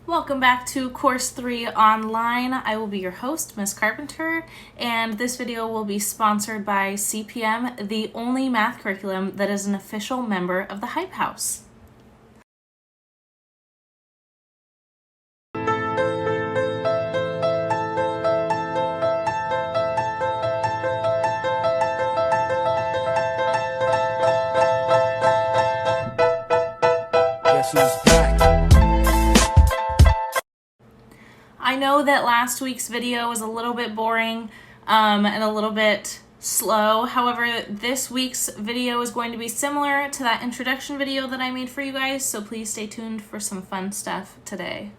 Welcome back to Course 3 Online. I will be your host, Ms. Carpenter, and this video will be sponsored by CPM, the only math curriculum that is an official member of the Hype House. Guess who's back? I know that last week's video was a little bit boring and a little bit slow. However, this week's video is going to be similar to that introduction video that I made for you guys, so please stay tuned for some fun stuff today.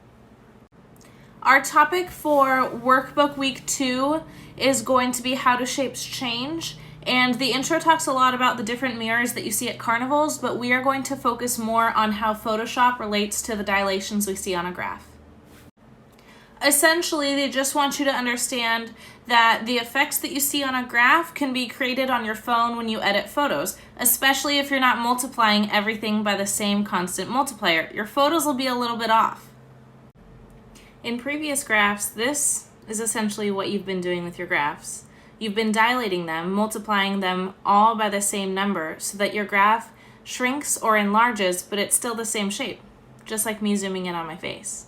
Our topic for workbook week 2 is going to be how do shapes change. And the intro talks a lot about the different mirrors that you see at carnivals, but we are going to focus more on how Photoshop relates to the dilations we see on a graph. Essentially, they just want you to understand that the effects that you see on a graph can be created on your phone when you edit photos, especially if you're not multiplying everything by the same constant multiplier. Your photos will be a little bit off. In previous graphs, this is essentially what you've been doing with your graphs. You've been dilating them, multiplying them all by the same number so that your graph shrinks or enlarges, but it's still the same shape, just like me zooming in on my face.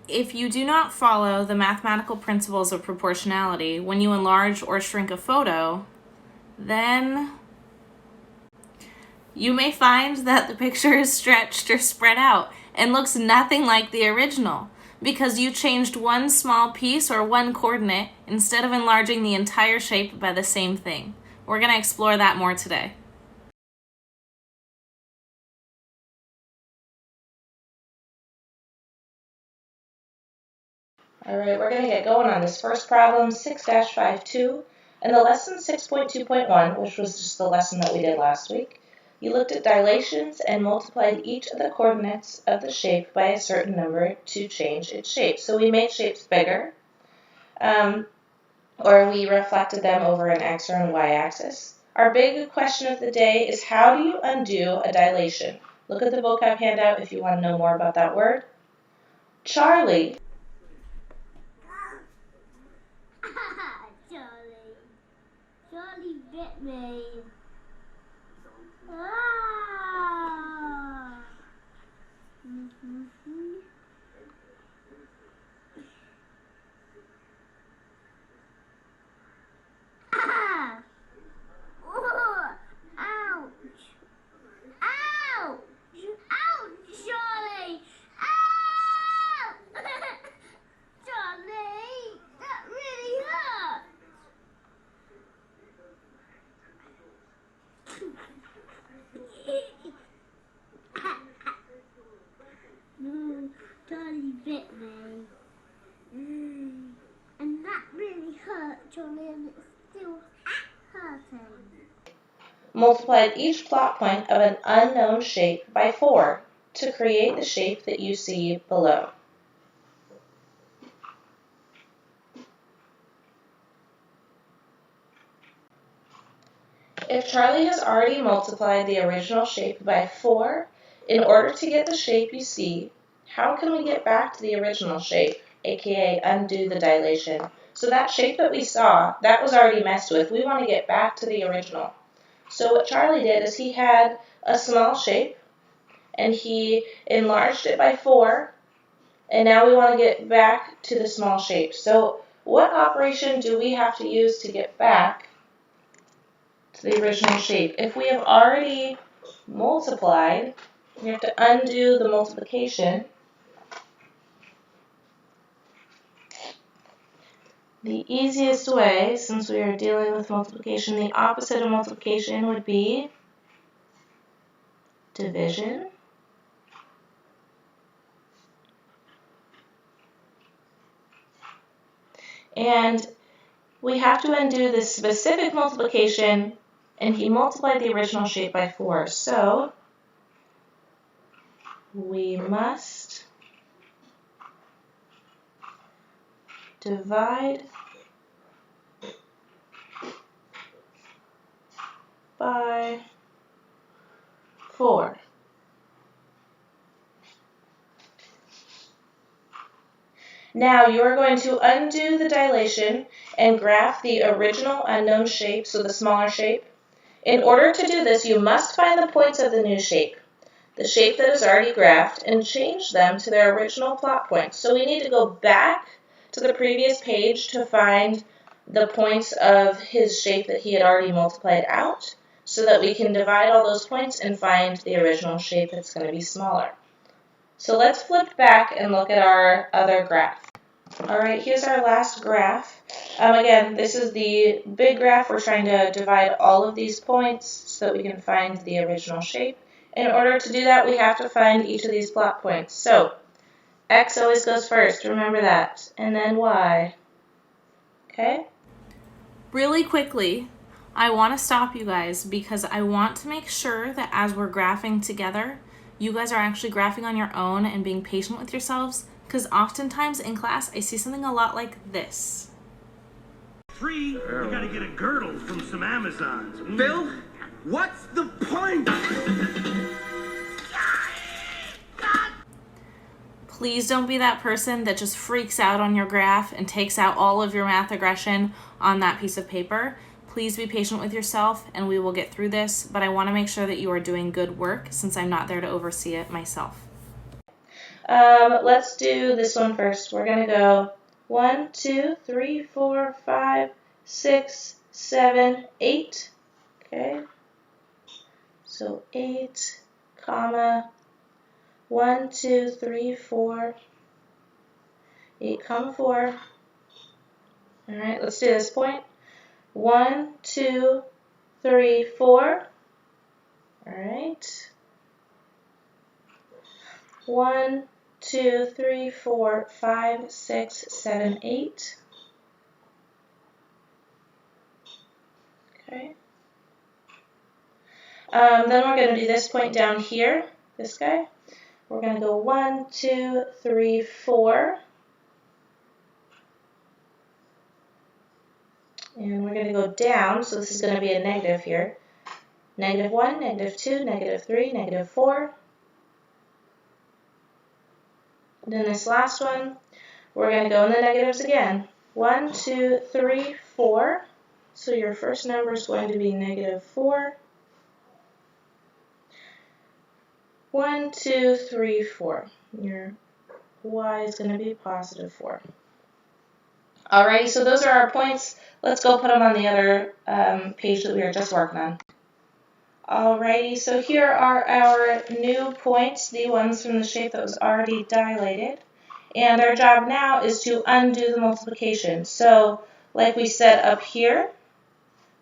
If you do not follow the mathematical principles of proportionality when you enlarge or shrink a photo, then you may find that the picture is stretched or spread out and looks nothing like the original because you changed one small piece or one coordinate instead of enlarging the entire shape by the same thing. We're going to explore that more today. All right, we're going to get going on this first problem, 6-52, and the lesson 6.2.1, which was just the lesson that we did last week. You looked at dilations and multiplied each of the coordinates of the shape by a certain number to change its shape. So we made shapes bigger, or we reflected them over an x or an y-axis. Our big question of the day is how do you undo a dilation? Look at the vocab handout if you want to know more about that word. Charlie Charlie bit me. Ah. Ah. Oh. Ouch. Ouch. Ouch, Charlie. Ow. Charlie, that really hurt. Charlie bit me. And that really hurt, Charlie, and it's still hurting. multiplied each plot point of an unknown shape by 4 to create the shape that you see below. If Charlie has already multiplied the original shape by 4, in order to get the shape you see, how can we get back to the original shape, aka undo the dilation? So that shape that we saw, that was already messed with. We want to get back to the original. So what Charlie did is he had a small shape, and he enlarged it by 4, and now we want to get back to the small shape. So what operation do we have to use to get back to the original shape? If we have already multiplied, we have to undo the multiplication. The easiest way, since we are dealing with multiplication, the opposite of multiplication would be division. And we have to undo the specific multiplication, and he multiplied the original shape by 4. So we must divide by 4. Now you're going to undo the dilation and graph the original unknown shape, so the smaller shape. In order to do this, you must find the points of the new shape, the shape that is already graphed, and change them to their original plot points. So we need to go back to the previous page to find the points of his shape that he had already multiplied out, so that we can divide all those points and find the original shape that's going to be smaller. So let's flip back and look at our other graph. All right, here's our last graph. Again, this is the big graph. We're trying to divide all of these points so that we can find the original shape. In order to do that, we have to find each of these plot points. So X always goes first, remember that, and then Y. Okay? Really quickly, I want to stop you guys because I want to make sure that as we're graphing together, you guys are actually graphing on your own and being patient with yourselves, because oftentimes in class I see something a lot like this. 3, we gotta get a girdle from some Amazons. Phil, what's the point? Please don't be that person that just freaks out on your graph and takes out all of your math aggression on that piece of paper. Please be patient with yourself and we will get through this, but I want to make sure that you are doing good work since I'm not there to oversee it myself. Let's do this one first. We're going to go 1, 2, 3, 4, 5, 6, 7, 8. Okay. So 8, comma, 1, 2, 3, 4, 8, comma 4. All right, let's do this point. 1, 2, 3, 4. All right. 1, 2, 3, 4, 5, 6, 7, 8. Okay. Then we're going to do this point down here, this guy. We're going to go 1, 2, 3, 4. And we're going to go down, so this is going to be a negative here. -1, -2, -3, -4. Then this last one, we're going to go in the negatives again. 1, 2, 3, 4. So your first number is going to be -4. 1, 2, 3, 4. Your Y is going to be +4. Alrighty, so those are our points. Let's go put them on the other page that we were just working on. Alrighty, so here are our new points, the ones from the shape that was already dilated. And our job now is to undo the multiplication. So, like we said up here,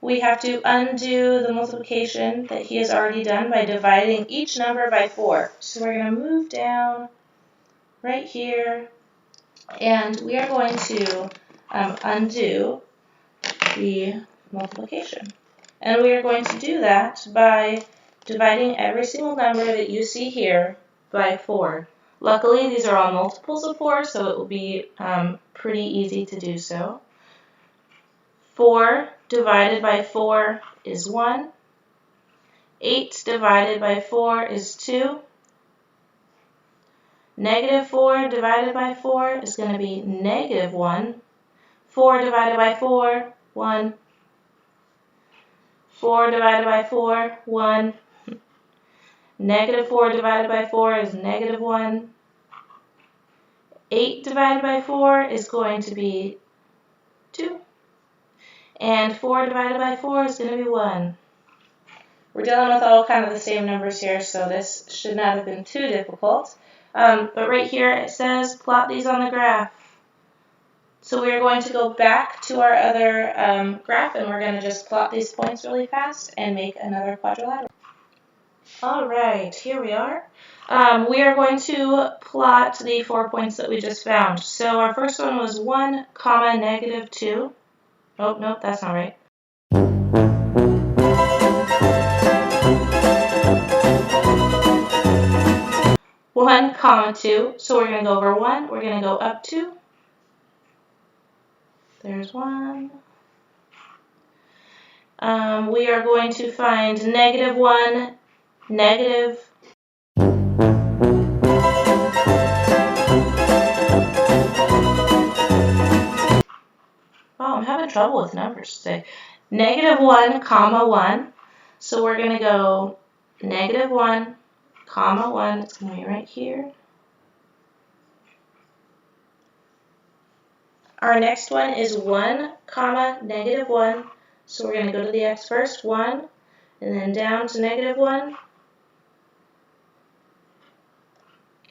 we have to undo the multiplication that he has already done by dividing each number by 4. So we're going to move down right here, and we are going to undo the multiplication. And we are going to do that by dividing every single number that you see here by 4. Luckily, these are all multiples of 4, so it will be pretty easy to do so. 4 divided by 4 is 1. 8 divided by 4 is 2. -4 divided by 4 is going to be -1. 4 divided by 4, 1. 4 divided by 4, 1. -4 divided by 4 is -1. 8 divided by 4 is going to be 2. And 4 divided by 4 is going to be 1. We're dealing with all kind of the same numbers here, so this should not have been too difficult. But right here it says plot these on the graph. So we're going to go back to our other graph, and we're going to just plot these points really fast and make another quadrilateral. Alright, here we are. We are going to plot the 4 points that we just found. So our first one was 1, -2. Oh, nope, that's not right. One, comma 2. So we're going to go over 1. We're going to go up 2. There's 1. We are going to find -1, negative. having trouble with numbers today. -1, comma 1. So we're going to go -1, comma 1. It's going to be right here. Our next one is 1, comma, -1. So we're going to go to the x first, 1, and then down to -1.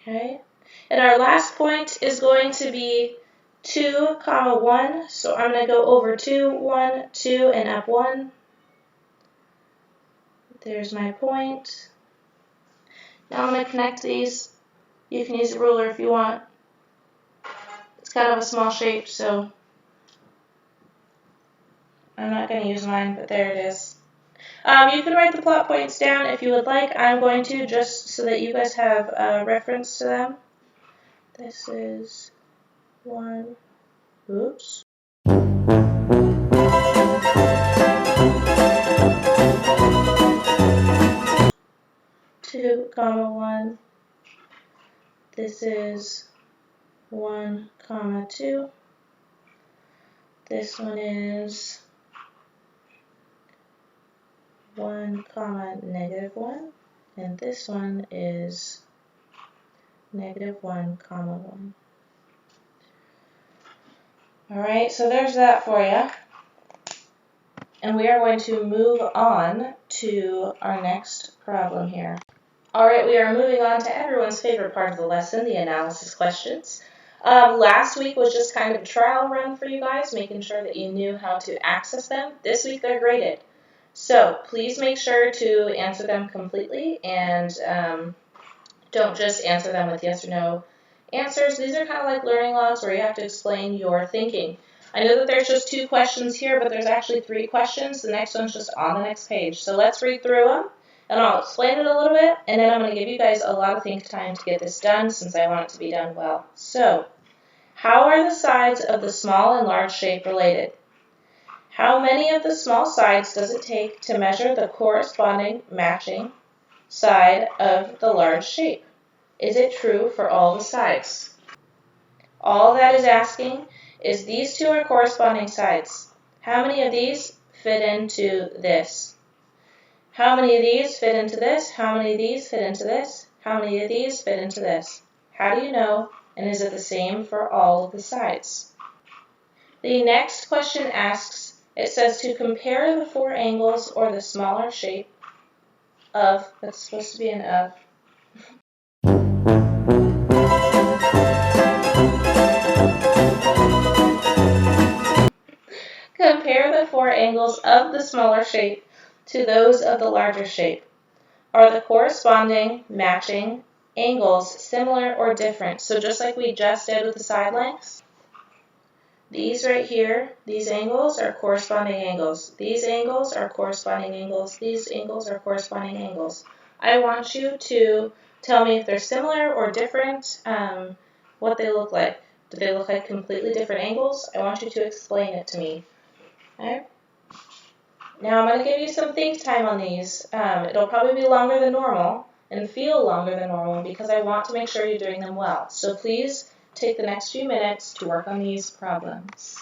Okay. And our last point is going to be 2, comma 1. So I'm going to go over 2, 1, 2, and up 1. There's my point. Now I'm going to connect these. You can use a ruler if you want. It's kind of a small shape, so I'm not going to use mine, but there it is. You can write the plot points down if you would like. I'm going to, just so that you guys have a reference to them. This is 1, oops. 2, comma 1. This is 1, comma 2. This one is 1, comma -1. And this one is -1, comma 1. Alright, so there's that for you. And we are going to move on to our next problem here. Alright, we are moving on to everyone's favorite part of the lesson, the analysis questions. Last week was just kind of a trial run for you guys, making sure that you knew how to access them. This week they're graded. So please make sure to answer them completely and don't just answer them with yes or no answers. These are kind of like learning logs where you have to explain your thinking. I know that there's just 2 questions here, but there's actually 3 questions. The next one's just on the next page. So let's read through them, and I'll explain it a little bit, and then I'm going to give you guys a lot of think time to get this done since I want it to be done well. So, how are the sides of the small and large shape related? How many of the small sides does it take to measure the corresponding matching side of the large shape? Is it true for all the sides? All that is asking is these 2 are corresponding sides. How many of these fit into this? How many of these fit into this? How many of these fit into this? How many of these fit into this? How do you know? And is it the same for all of the sides? The next question asks, it says to compare the 4 angles or the smaller shape of, that's supposed to be an of, compare the 4 angles of the smaller shape to those of the larger shape. Are the corresponding matching angles similar or different? So just like we just did with the side lengths, these right here, these angles are corresponding angles. These angles are corresponding angles. These angles are corresponding angles. I want you to tell me if they're similar or different, what they look like. Do they look like completely different angles? I want you to explain it to me. Okay? Now I'm going to give you some think time on these. It'll probably be longer than normal and feel longer than normal because I want to make sure you're doing them well. So please take the next few minutes to work on these problems.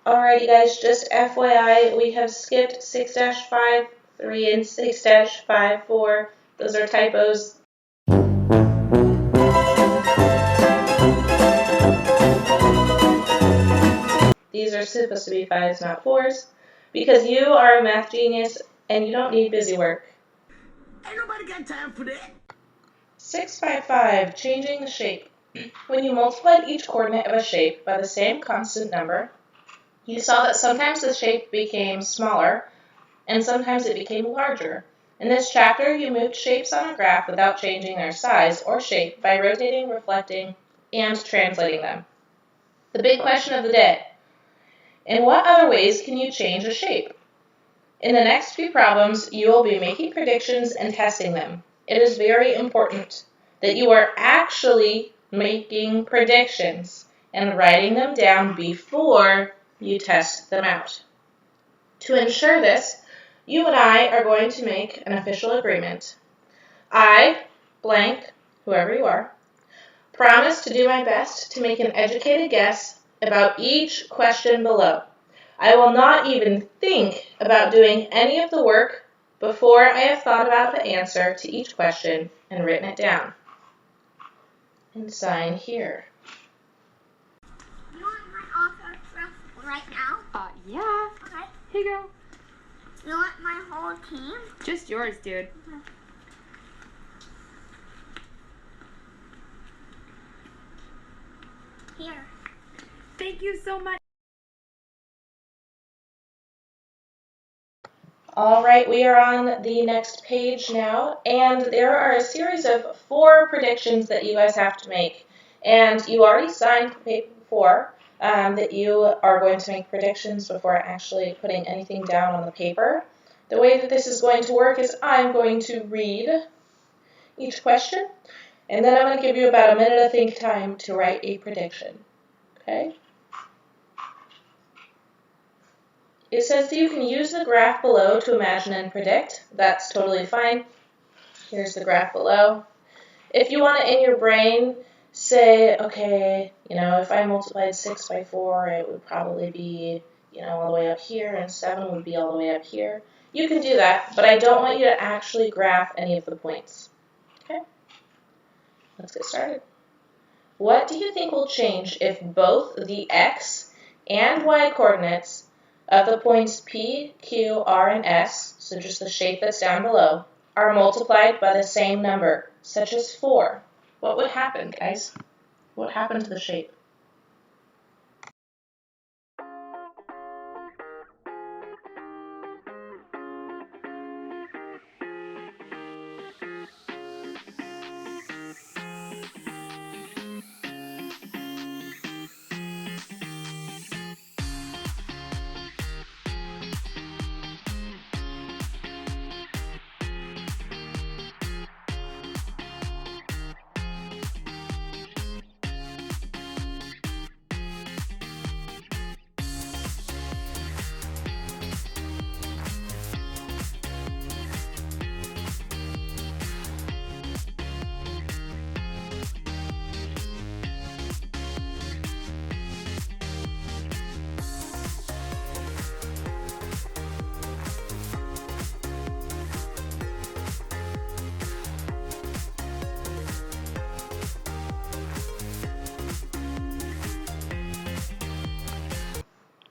Alrighty guys, just FYI, we have skipped 6-53 and 6-54. Those are typos. These are supposed to be 5s, not 4s, because you are a math genius and you don't need busy work. Ain't nobody got time for that. 6-5, changing the shape. When you multiplied each coordinate of a shape by the same constant number, you saw that sometimes the shape became smaller and sometimes it became larger. In this chapter, you moved shapes on a graph without changing their size or shape by rotating, reflecting, and translating them. The big question of the day: in what other ways can you change a shape? In the next few problems, you will be making predictions and testing them. It is very important that you are actually making predictions and writing them down before you test them out. To ensure this, you and I are going to make an official agreement. I, blank, whoever you are, promise to do my best to make an educated guess about each question below. I will not even think about doing any of the work before I have thought about the answer to each question and written it down. And sign here. You want my autograph right now? Yeah. Okay. Here you go. You want my whole team? Just yours, dude. Here. Thank you so much. All right, we are on the next page now, and there are a series of 4 predictions that you guys have to make. And you already signed paper 4 that you are going to make predictions before actually putting anything down on the paper. The way that this is going to work is I'm going to read each question, and then I'm going to give you about a minute of think time to write a prediction. Okay? It says that you can use the graph below to imagine and predict. That's totally fine. Here's the graph below. If you want it in your brain, say, okay, if I multiplied 6 by 4, it would probably be, all the way up here, and 7 would be all the way up here. You can do that, but I don't want you to actually graph any of the points. Okay? Let's get started. What do you think will change if both the x and y coordinates of the points P, Q, R, and S, so just the shape that's down below, are multiplied by the same number, such as 4? What would happen, guys? What happened to the shape?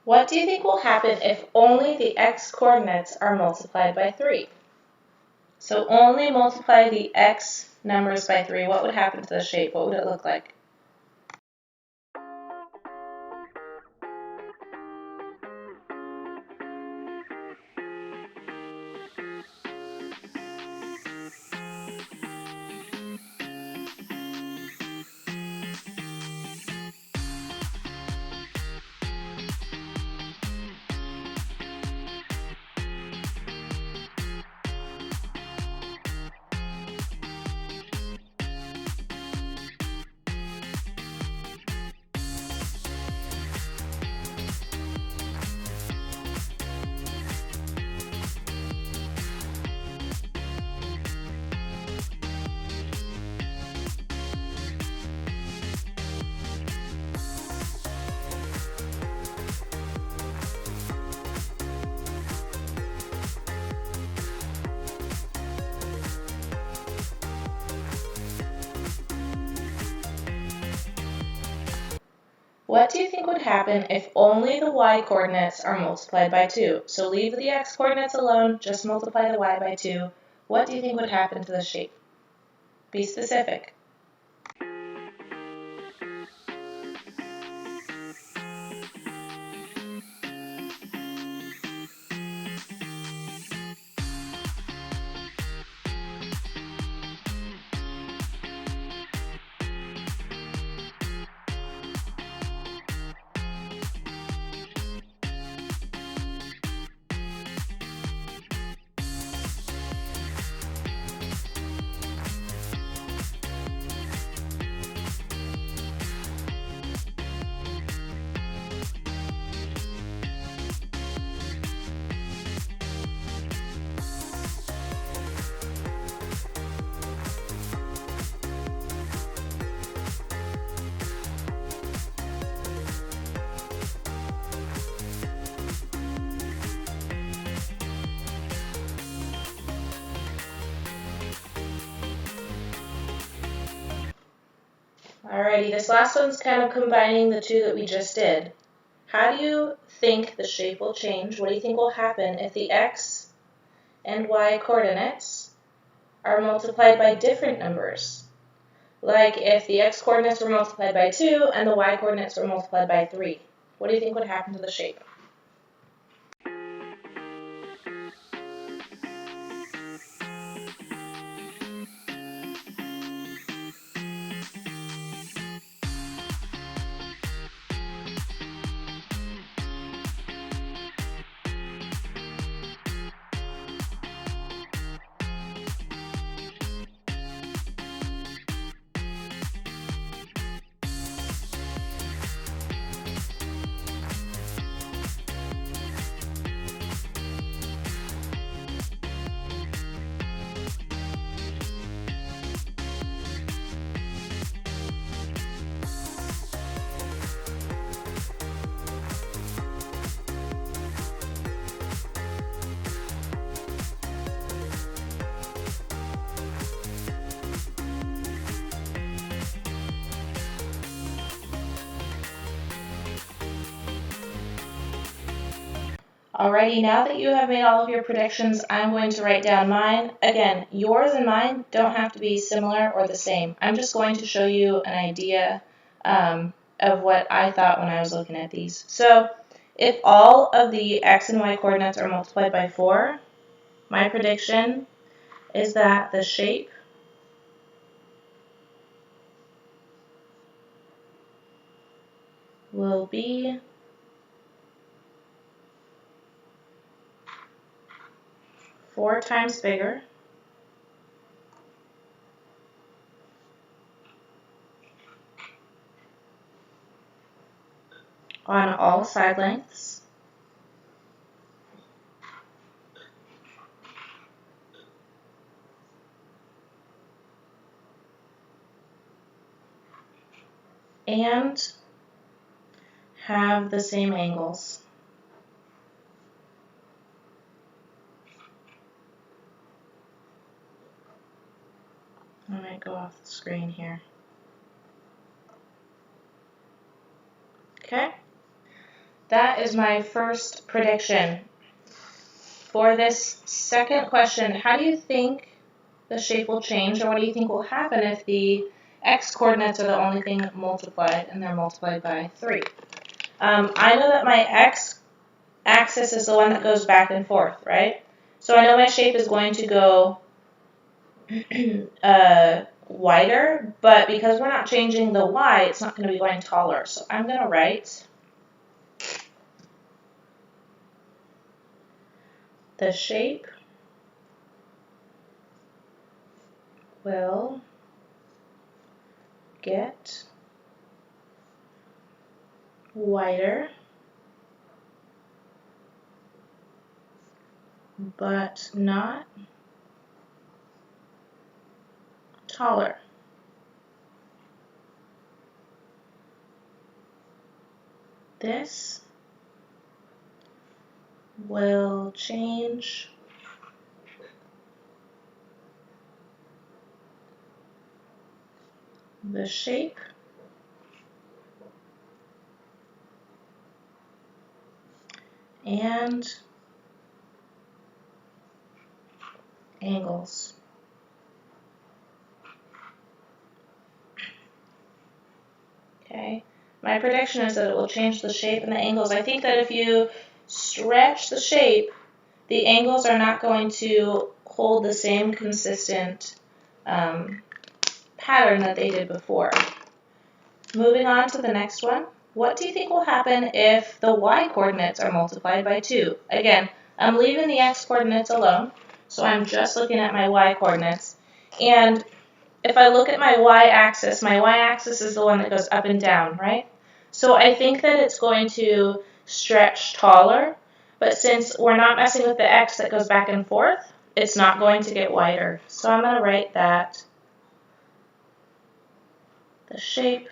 What do you think will happen if only the x coordinates are multiplied by 3? So only multiply the x numbers by 3. What would happen to the shape? What would it look like? What do you think would happen if only the y coordinates are multiplied by 2? So leave the x coordinates alone, just multiply the y by 2. What do you think would happen to the shape? Be specific. Alrighty, this last one's kind of combining the two that we just did. How do you think the shape will change? What do you think will happen if the x and y coordinates are multiplied by different numbers? Like if the x coordinates were multiplied by 2 and the y coordinates were multiplied by 3. What do you think would happen to the shape? Alrighty, now that you have made all of your predictions, I'm going to write down mine. Again, yours and mine don't have to be similar or the same. I'm just going to show you an idea of what I thought when I was looking at these. So, if all of the x and y coordinates are multiplied by 4, my prediction is that the shape will be four times bigger on all side lengths and have the same angles. I might go off the screen here. Okay, that is my first prediction. For this second question, how do you think the shape will change, or what do you think will happen if the x coordinates are the only thing multiplied and they're multiplied by 3? I know that my x axis is the one that goes back and forth, right? So I know my shape is going to go wider, but because we're not changing the y, it's not going to be going taller. So I'm going to write the shape will get wider, but not taller. This will change the shape and angles. Okay, my prediction is that it will change the shape and the angles. I think that if you stretch the shape, the angles are not going to hold the same consistent pattern that they did before. Moving on to the next one. What do you think will happen if the y coordinates are multiplied by 2? Again, I'm leaving the x coordinates alone, so I'm just looking at my y coordinates. And if I look at my y-axis is the one that goes up and down, right? So I think that it's going to stretch taller, but since we're not messing with the x that goes back and forth, it's not going to get wider. So I'm going to write that the shape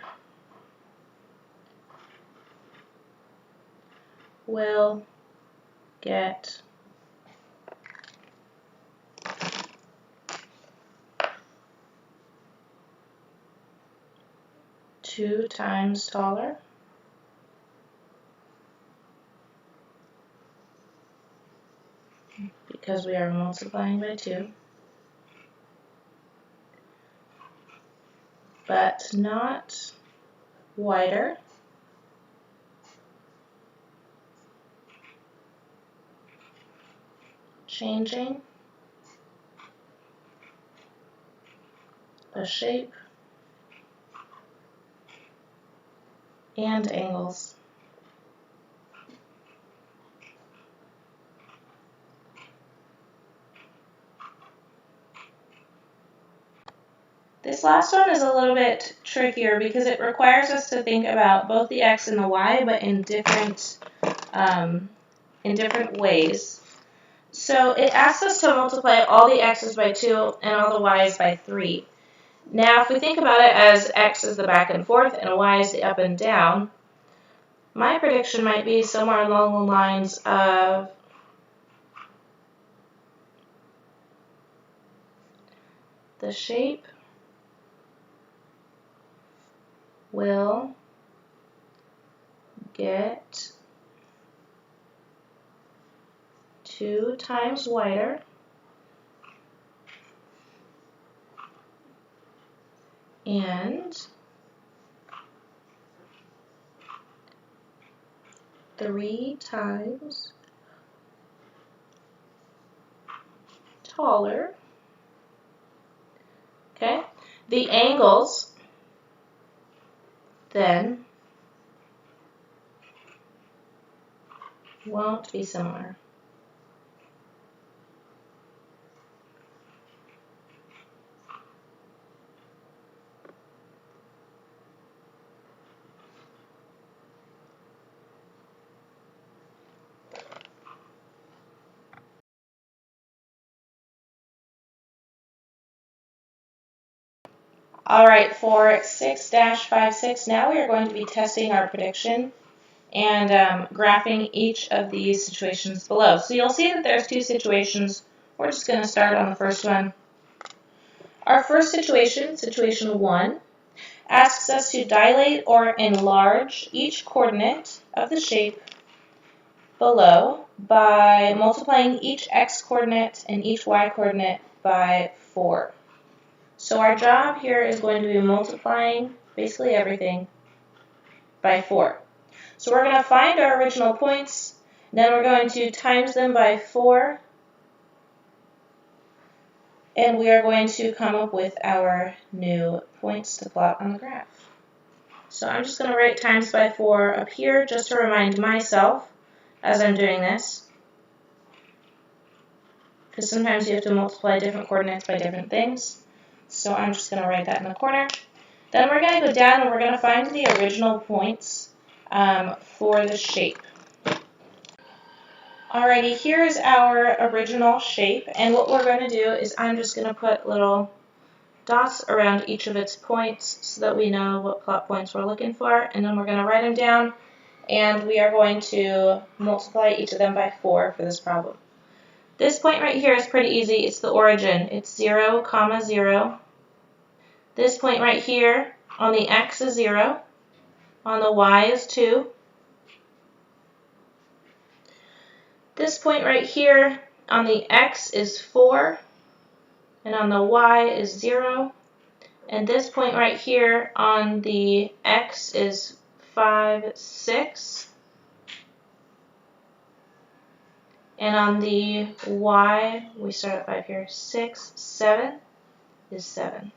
will get two times taller because we are multiplying by 2, but not wider. Changing the shape and angles. This last one is a little bit trickier because it requires us to think about both the x and the y, but in different ways. So it asks us to multiply all the x's by 2 and all the y's by 3. Now, if we think about it as x is the back and forth and y is the up and down, my prediction might be somewhere along the lines of the shape will get 2 times wider and 3 times taller. Okay, the angles then won't be similar. All right, for 6-56, now we are going to be testing our prediction and graphing each of these situations below. So you'll see that there's 2 situations. We're just going to start on the first one. Our first situation, situation 1, asks us to dilate or enlarge each coordinate of the shape below by multiplying each x coordinate and each y coordinate by 4. So our job here is going to be multiplying basically everything by 4. So we're going to find our original points, then we're going to times them by 4, and we are going to come up with our new points to plot on the graph. So I'm just going to write times by 4 up here just to remind myself as I'm doing this, because sometimes you have to multiply different coordinates by different things. So I'm just going to write that in the corner. Then we're going to go down and we're going to find the original points for the shape. Alrighty, here's our original shape, and what we're going to do is I'm just going to put little dots around each of its points so that we know what plot points we're looking for, and then we're going to write them down, and we are going to multiply each of them by 4 for this problem. This point right here is pretty easy. It's the origin. It's 0, 0. This point right here on the x is 0, on the y is 2. this point right here on the x is 4, and on the y is 0. And this point right here on the x is 5, 6. And on the y, we start at 5 here, 6, 7 is 7.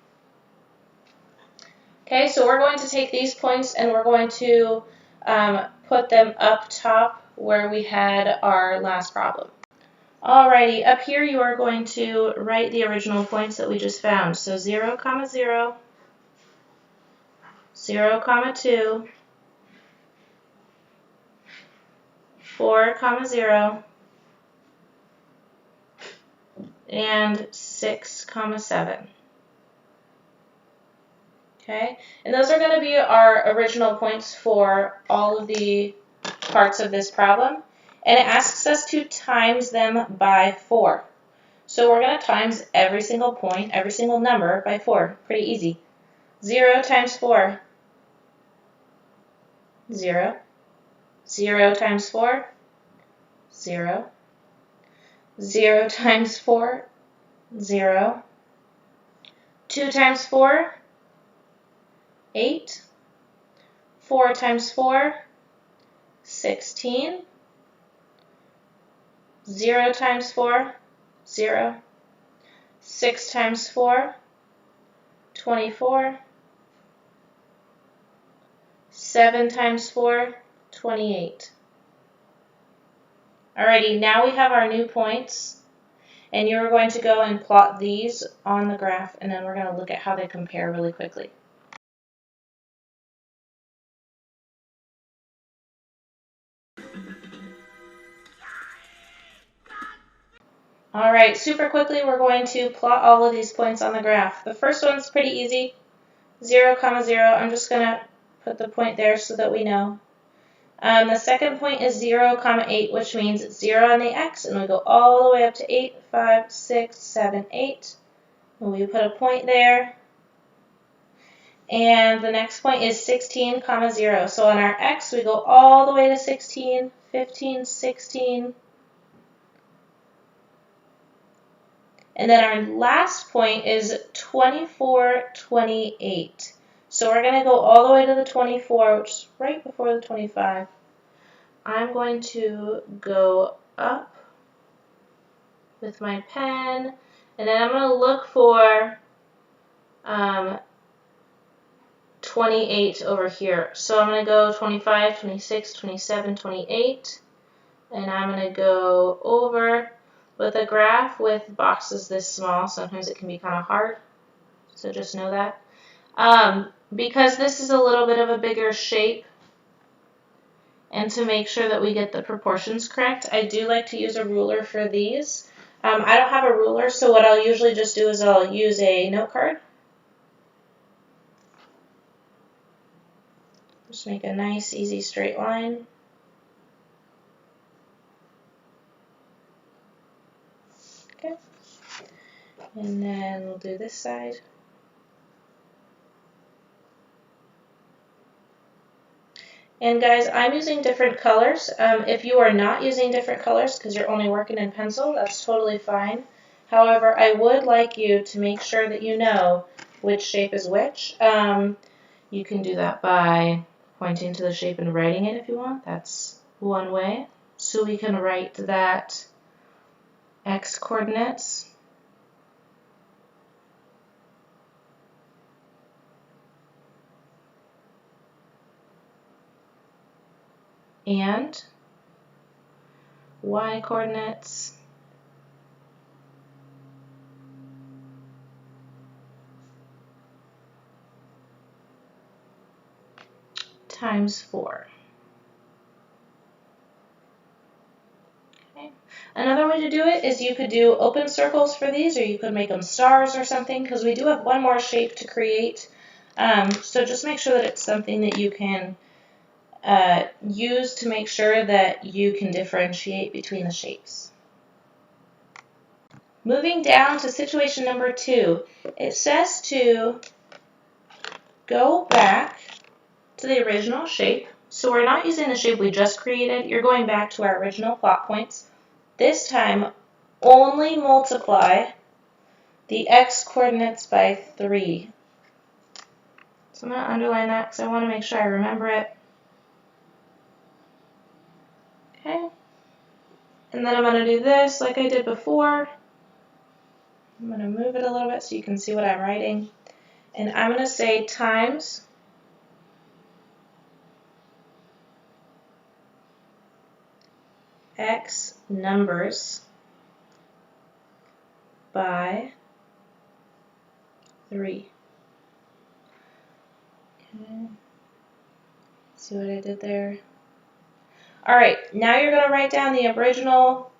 Okay, so we're going to take these points and we're going to put them up top where we had our last problem. Alrighty, up here you are going to write the original points that we just found. So 0, 0, 0, 2, 4, 0, and 6, 7. Okay, and those are going to be our original points for all of the parts of this problem. And it asks us to times them by 4. So we're going to times every single point, every single number by 4. Pretty easy. 0 times 4, 0. 0 times 4, 0. 0 times 4, 0. 2 times 4, 8. 4 times 4, 16. 0 times 4, 0. 6 times 4, 24. 7 times 4, 28. Alrighty, now we have our new points, and you're going to go and plot these on the graph, and then we're going to look at how they compare really quickly. Alright, super quickly we're going to plot all of these points on the graph. The first one's pretty easy, 0, 0. I'm just going to put the point there so that we know. The second point is 0, 8, which means it's 0 on the x, and we go all the way up to 8, 5, 6, 7, 8. And we put a point there. And the next point is 16, 0. So on our x, we go all the way to 16, 15, 16. And then our last point is 24, 28. So we're going to go all the way to the 24, which is right before the 25. I'm going to go up with my pen, and then I'm going to look for 28 over here. So I'm going to go 25, 26, 27, 28, and I'm going to go over with a graph with boxes this small. Sometimes it can be kind of hard, so just know that. Because this is a little bit of a bigger shape, and to make sure that we get the proportions correct, I do like to use a ruler for these. I don't have a ruler, so what I'll usually just do is I'll use a note card. Just make a nice, easy straight line. Okay. And then we'll do this side. And guys, I'm using different colors. If you are not using different colors because you're only working in pencil, that's totally fine. However, I would like you to make sure that you know which shape is which. You can do that by pointing to the shape and writing it if you want. That's one way. So we can write that x coordinates and y coordinates times 4. Okay. Another way to do it is you could do open circles for these, or you could make them stars or something, because we do have one more shape to create. So just make sure that it's something that you can use to make sure that you can differentiate between the shapes. Moving down to situation number 2, it says to go back to the original shape. So we're not using the shape we just created. You're going back to our original plot points. this time only multiply the x coordinates by 3. So I'm going to underline that because I want to make sure I remember it. Okay. And then I'm going to do this like I did before. I'm going to move it a little bit so you can see what I'm writing. And I'm going to say times x numbers by 3. Okay. See what I did there? Alright, now you're going to write down the original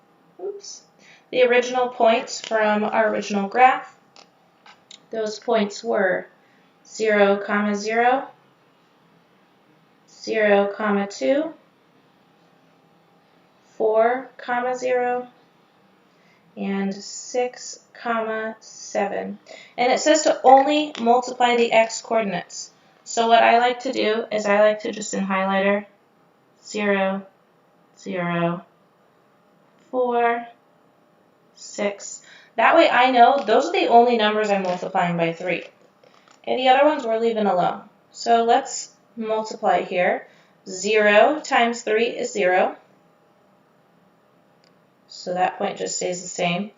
points from our original graph. Those points were 0, 0, 0, 2, 4, 0, and 6, 7. And it says to only multiply the x coordinates. So what I like to do is I like to just in highlighter 0, 0, 4, 6. That way I know those are the only numbers I'm multiplying by 3. And the other ones we're leaving alone. So let's multiply here. 0 times 3 is 0. So that point just stays the same.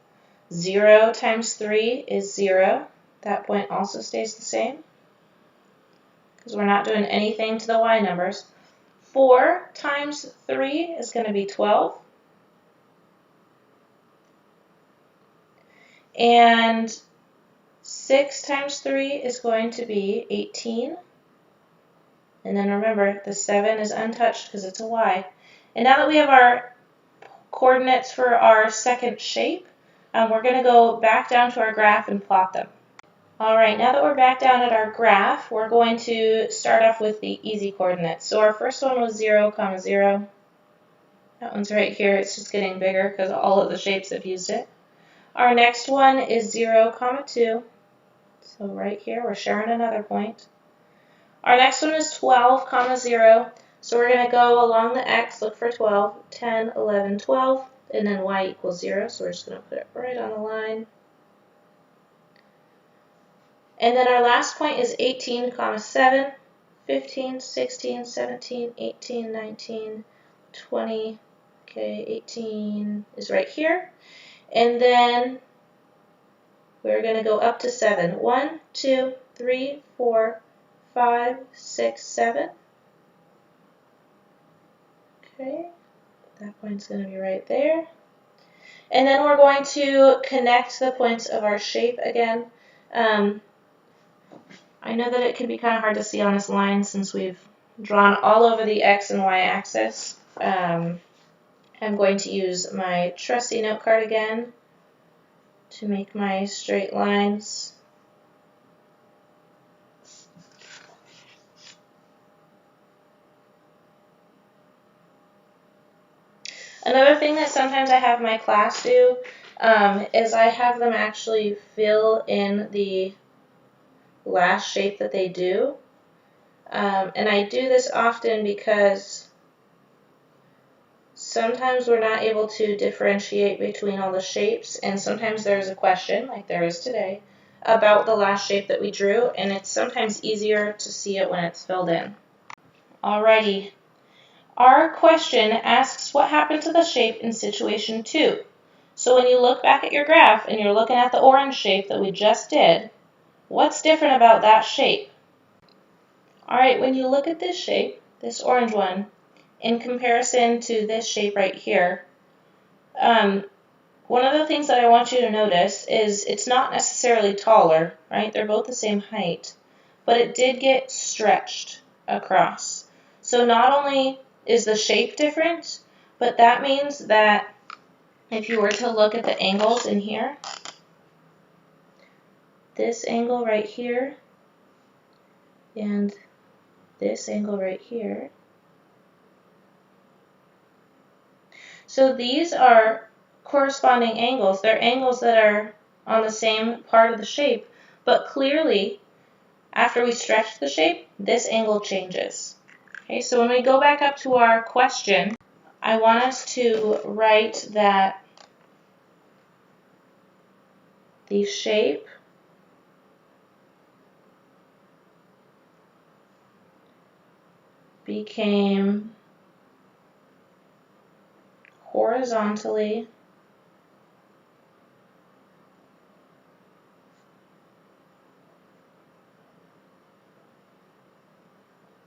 0 times 3 is 0. That point also stays the same because we're not doing anything to the y numbers. 4 times 3 is going to be 12. And 6 times 3 is going to be 18. And then remember, the 7 is untouched because it's a y. And now that we have our coordinates for our second shape, we're going to go back down to our graph and plot them. Alright, now that we're back down at our graph, we're going to start off with the easy coordinates. So our first one was 0, 0. That one's right here. It's just getting bigger because all of the shapes have used it. Our next one is 0, 2. So right here, we're sharing another point. Our next one is 12, 0. So we're going to go along the x, look for 12, 10, 11, 12, and then y equals 0. So we're just going to put it right on the line. And then our last point is 18, 7, 15, 16, 17, 18, 19, 20. Okay, 18 is right here. And then we're going to go up to 7. 1, 2, 3, 4, 5, 6, 7. Okay, that point's going to be right there. And then we're going to connect the points of our shape again. I know that it can be kind of hard to see on this line since we've drawn all over the x and y axis. I'm going to use my trusty note card again to make my straight lines. Another thing that sometimes I have my class do is I have them actually fill in the last shape that they do. And I do this often because sometimes we're not able to differentiate between all the shapes, and sometimes there's a question, like there is today, about the last shape that we drew, and it's sometimes easier to see it when it's filled in. Alrighty. Our question asks what happened to the shape in situation 2. So when you look back at your graph and you're looking at the orange shape that we just did, what's different about that shape? Alright, when you look at this shape, this orange one, in comparison to this shape right here, one of the things that I want you to notice is it's not necessarily taller, right? They're both the same height, but it did get stretched across. So not only is the shape different, but that means that if you were to look at the angles in here, this angle right here and this angle right here. So these are corresponding angles. They're angles that are on the same part of the shape, but clearly after we stretch the shape, this angle changes. Okay, so when we go back up to our question, I want us to write that the shape became horizontally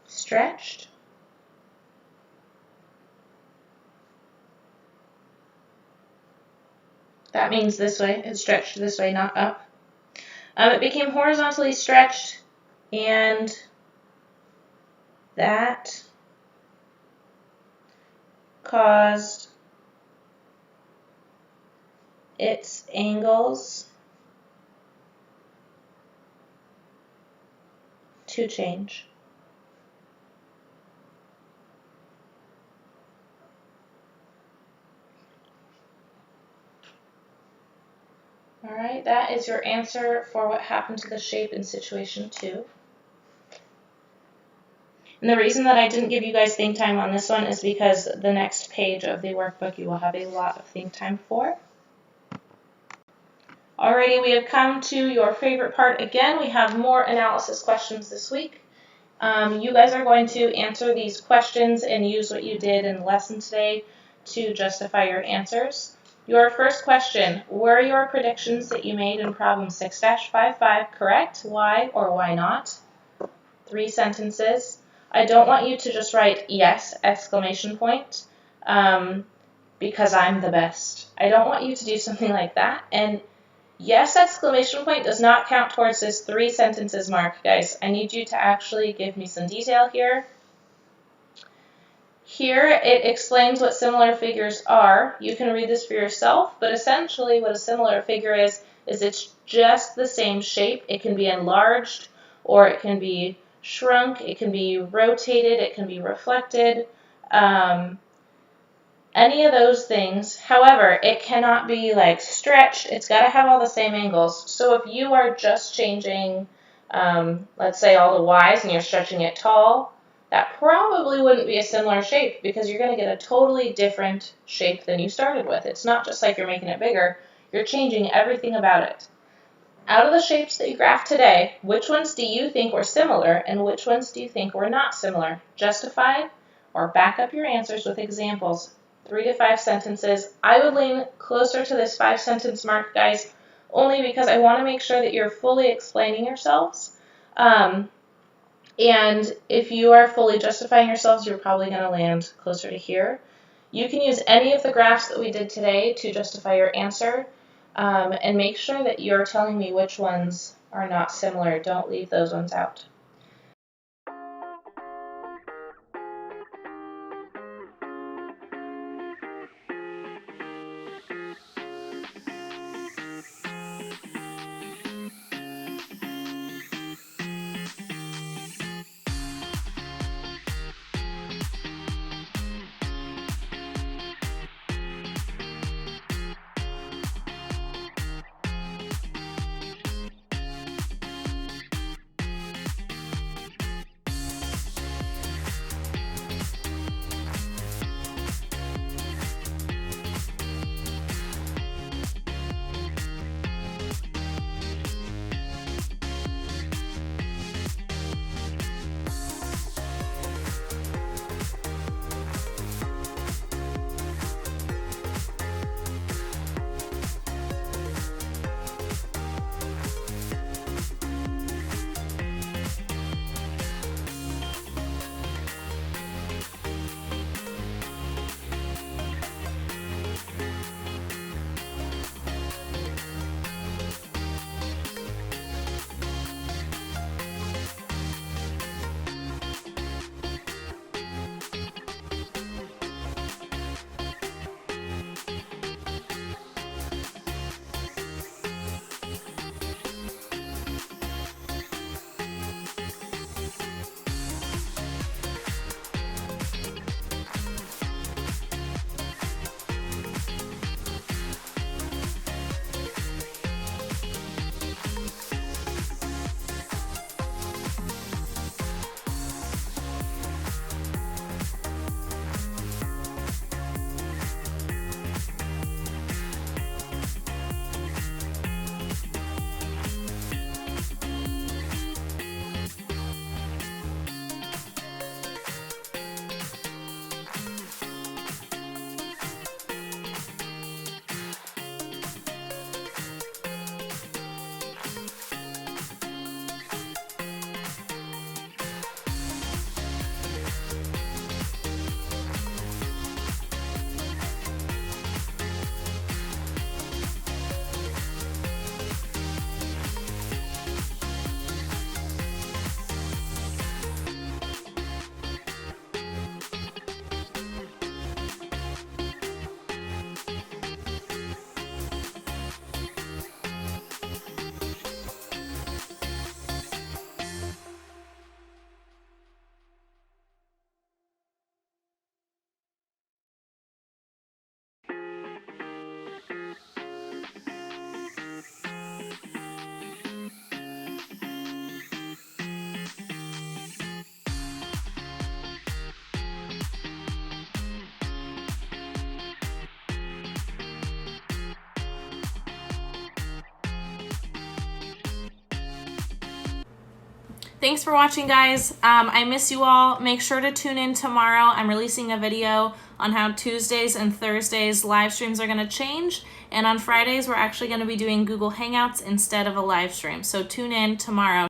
stretched. That means this way. It's stretched this way, not up. It became horizontally stretched, and that caused its angles to change. All right, that is your answer for what happened to the shape in situation 2. And the reason that I didn't give you guys think time on this one is because the next page of the workbook you will have a lot of think time for. Alrighty, we have come to your favorite part again. We have more analysis questions this week. You guys are going to answer these questions and use what you did in the lesson today to justify your answers. Your first question, were your predictions that you made in problem 6-55 correct? Why or why not? 3 sentences. I don't want you to just write yes, exclamation point, because I'm the best. I don't want you to do something like that. And yes, exclamation point does not count towards this 3 sentences mark, guys. I need you to actually give me some detail here. Here it explains what similar figures are. You can read this for yourself, but essentially what a similar figure is it's just the same shape. It can be enlarged or it can be shrunk, it can be rotated, it can be reflected. Any of those things. However, it cannot be like stretched. It's got to have all the same angles. So if you are just changing, let's say all the Y's and you're stretching it tall, that probably wouldn't be a similar shape because you're going to get a totally different shape than you started with. It's not just like you're making it bigger. You're changing everything about it. Out of the shapes that you graphed today, which ones do you think were similar and which ones do you think were not similar? Justify or back up your answers with examples. 3 to 5 sentences. I would lean closer to this 5-sentence mark, guys, only because I want to make sure that you're fully explaining yourselves. And if you are fully justifying yourselves, you're probably going to land closer to here. You can use any of the graphs that we did today to justify your answer, and make sure that you're telling me which ones are not similar. Don't leave those ones out. Thanks for watching, guys. I miss you all. Make sure to tune in tomorrow. I'm releasing a video on how Tuesdays and Thursdays live streams are going to change. And on Fridays, we're actually going to be doing Google Hangouts instead of a live stream. So tune in tomorrow.